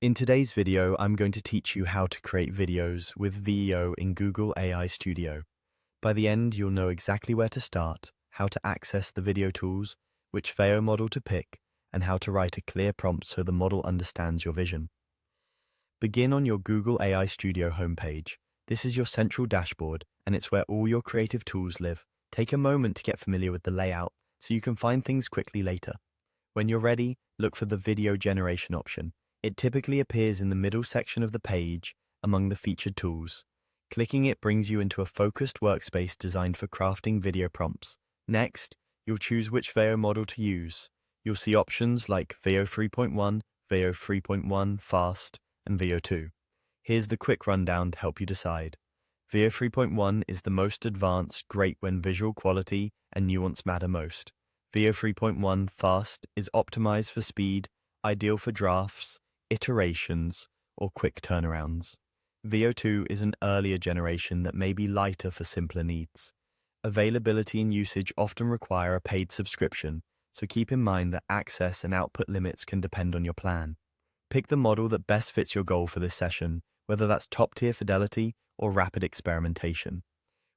In today's video, I'm going to teach you how to create videos with VEO in Google AI Studio. By the end, you'll know exactly where to start, how to access the video tools, which VEO model to pick, and how to write a clear prompt so the model understands your vision. Begin on your Google AI Studio homepage. This is your central dashboard, and it's where all your creative tools live. Take a moment to get familiar with the layout so you can find things quickly later. When you're ready, look for the video generation option. It typically appears in the middle section of the page among the featured tools. Clicking it brings you into a focused workspace designed for crafting video prompts. Next, you'll choose which VEO model to use. You'll see options like VEO 3.1, VEO 3.1 Fast, and VEO 2. Here's the quick rundown to help you decide. VEO 3.1 is the most advanced, great when visual quality and nuance matter most. VEO 3.1 Fast is optimized for speed, ideal for drafts, iterations, or quick turnarounds. VEO 2 is an earlier generation that may be lighter for simpler needs. Availability and usage often require a paid subscription, so keep in mind that access and output limits can depend on your plan. Pick the model that best fits your goal for this session, whether that's top-tier fidelity or rapid experimentation.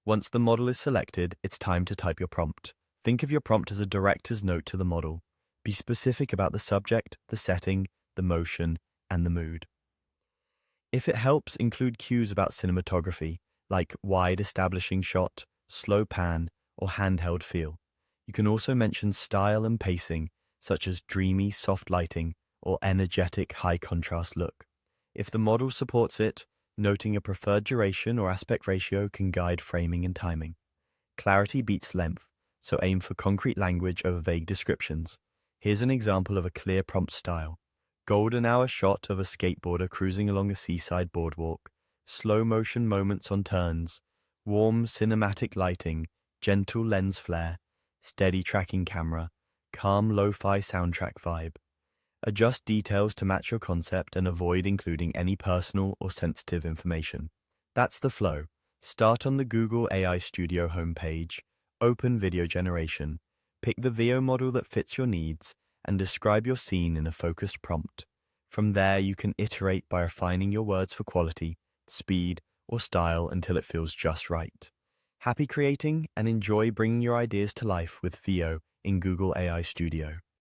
Once the model is selected, it's time to type your prompt. Think of your prompt as a director's note to the model. Be specific about the subject, the setting, the motion, and the mood. If it helps, include cues about cinematography, like wide establishing shot, slow pan, or handheld feel. You can also mention style and pacing, such as dreamy, soft lighting, or energetic, high contrast look. If the model supports it, noting a preferred duration or aspect ratio can guide framing and timing. Clarity beats length, so aim for concrete language over vague descriptions. Here's an example of a clear prompt style. Golden hour shot of a skateboarder cruising along a seaside boardwalk, slow motion moments on turns, warm cinematic lighting, gentle lens flare, steady tracking camera, calm lo-fi soundtrack vibe. Adjust details to match your concept and avoid including any personal or sensitive information. That's the flow. Start on the Google AI Studio homepage, open video generation, pick the VEO model that fits your needs, and describe your scene in a focused prompt. From there, you can iterate by refining your words for quality, speed, or style until it feels just right. Happy creating and enjoy bringing your ideas to life with VEO in Google AI Studio.